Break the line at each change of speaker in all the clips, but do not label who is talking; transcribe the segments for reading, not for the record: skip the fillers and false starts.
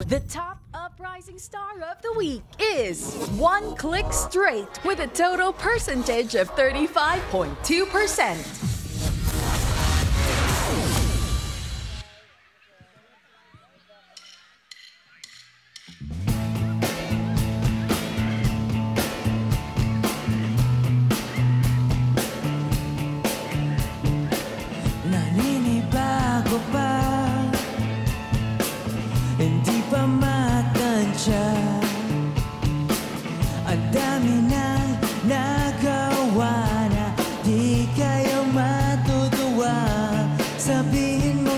The top uprising star of the week is One Click Straight with a total percentage of 35.2%.
Naninibago pa, hindi pa matansya. Ang dami nang nagawa na di kayo matutuwa. Sabihin mo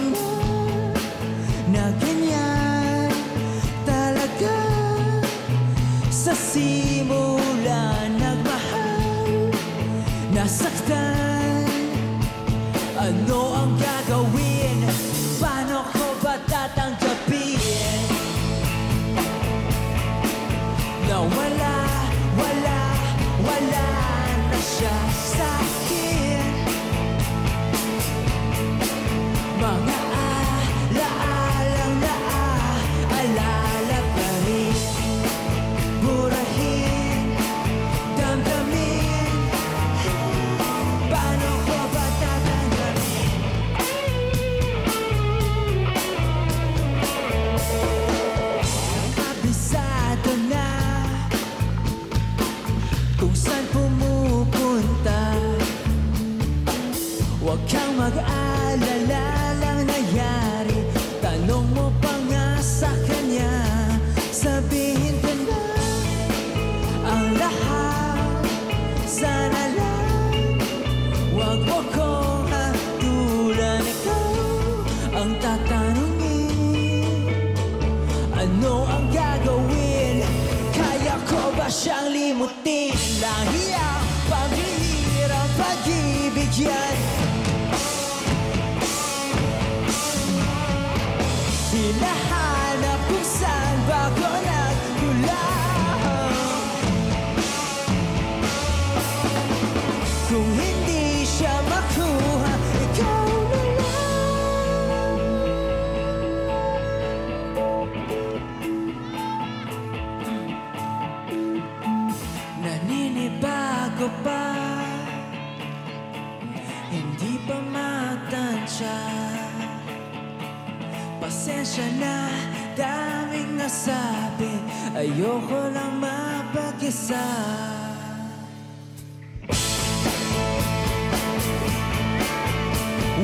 na ganyan talaga. Sa simula nagmahal, nasaktan. Ano ang gagawin? Paano ko ba tatanggapin? Na wala na siya sa'kin. Mga alaalang naaalala pa rin. Burahin, damdamin. Paano ko ba tatanggapin? Kabisado na kung saan pumupunta. Huwag kang mag-alala lang nangyari. Tanong mo pa nga sa kanya. Sabihin ko na ang lahat. Sana lang huwag mo kong hatulan. Ikaw ang tatanungin. Ano ang gagawin? Kaya ko ba siyang limutin? Lahiyang paghihirap, pag-ibig yan. Hinahanap kung saan bago nagkulang. Kung hindi siya makuha, ikaw na lang. Naninibago pa, hindi pa matansya. Pasensya na, daming nasabi, ayoko lang mapag-isa.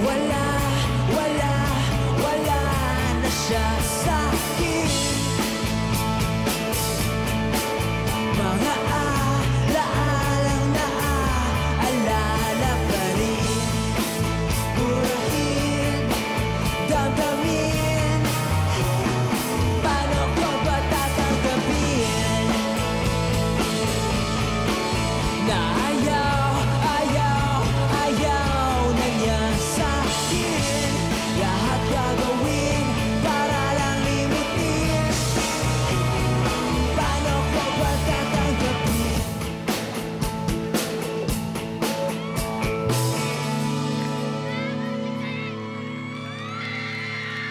Wala na siya sa'kin. Mga alaalang naaalala pa rin. Burahin, damdamin. Paano ko ba tatanggapin? Na ayaw na niya sa'kin. Lahat gagawin para lang limutin. Paano ko ba tatanggapin?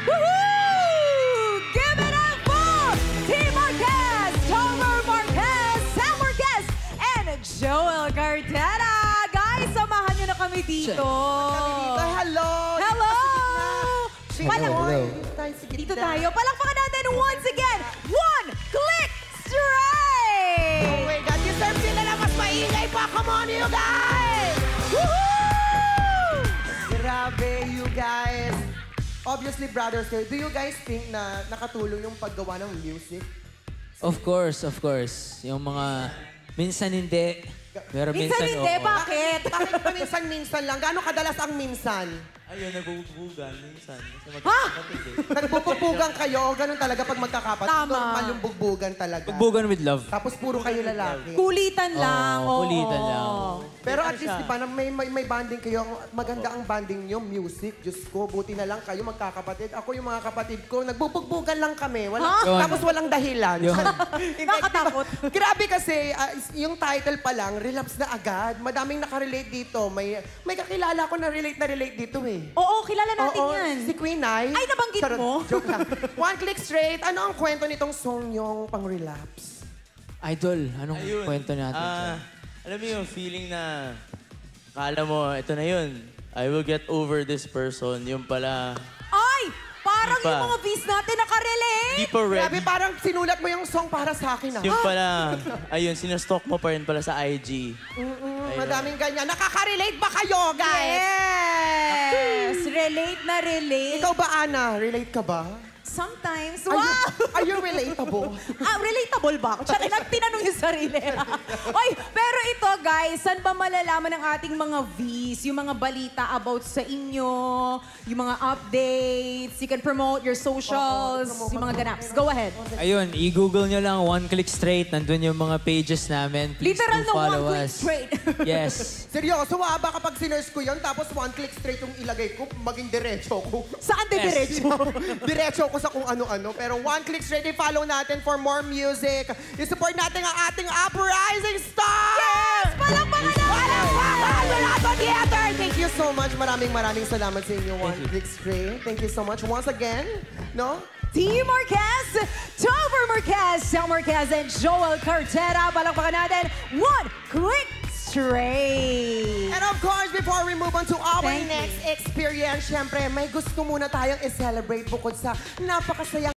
Woohoo! Give it up for Team Marquez, Tomer Marquez, Sam Marquez, and Joel Gardena. Guys, samahan niyo na kami dito.
Hello!
Hello!
Hello.
Dito tayo. Palakpakan natin once again. One Click Straight!
Oh my God, deserve nila na mas maingay pa. Come on, you guys!
Woohoo!
Grabe, you guys. Obviously, brothers, do you guys think na nakatulong yung paggawa ng music?
Of course. Yung mga minsan hindi, pero
Minsan
minsan
hindi,
oo.
bakit?
Bakit pa minsan-minsan lang? Gaano kadalas ang minsan?
Ayun, nagbubugan minsan. Kasi
Ha?
Nagbubugan kayo o ganun talaga pag magkakapat?
Tama.
Normal yung bugbugan talaga.
Bugbugan with love.
Tapos puro kayo lalaki.
Kulitan lang.
Oo, kulitan lang.
Pero at least, di ba, na may banding kayo. Maganda ang banding nyo, music. Diyos ko, buti na lang kayo magkakapatid. Ako yung mga kapatid ko, nagbubugbugan lang kami. Tapos walang dahilan.
Nakakatakot.
Grabe kasi, yung title pa lang, relapse na agad. Madaming nakarelate dito. May kakilala ko na relate dito eh.
Oo, kilala natin
Oo,
yan.
si Queen Ai.
Ay, nabanggit
Charot,
mo?
Joke lang. One Click Straight, ano ang kwento nitong song yung pang-relapse?
Idol, anong
Ayun.
kwento natin? dyan?
Alam mo yung feeling na kala mo, ito na yun. I will get over this person. Yung pala,
Ay! Parang
Di pa.
yung mga bees natin nakarelate.
hindi pa
Grabe,
ready.
parang sinulat mo yung song para sa akin, ah.
Yung pala, ayun, sinastalk mo pa rin pala sa IG.
Madaming ganyan. Nakaka-relate ba kayo, guys?
Yes! Relate na relate.
Ikaw ba, Ana? Relate ka ba?
Sometimes.
Are
Wow!
you, are you relatable?
Relatable ba ako? Tsaka nagtinanong yung sarili. Oy, pero ito guys, saan ba malalaman ng ating mga Vs, yung mga balita about sa inyo, yung mga updates, you can promote your socials, yung mga ganaps. Go ahead.
Ayun, i-google nyo lang One Click Straight. Nandun yung mga pages namin. Please
Literal
do
na
follow
one click
us.
straight.
Yes.
Seryoso, ba kapag sinerge ko yun, tapos one click straight yung ilagay ko, maging diretso ko.
Saan diretso?
Diretso ko sa kung ano-ano. Pero one click straight, i-follow natin for more music. I-support natin ang ating uprising star!
Yes! Palakpakan natin!
Palakpakan! Donato Theater! Thank you so much. Maraming salamat sa inyo, One
you.
Click Straight. Thank you so much once again. No?
Team Marquez, Tover Marquez, Sal Marquez, and Joel Cartera. Palakpakan natin. One click straight.
And of course, before we move on to our
Thank you.
next experience, syempre, may gusto muna tayong i-celebrate bukod sa napakasayang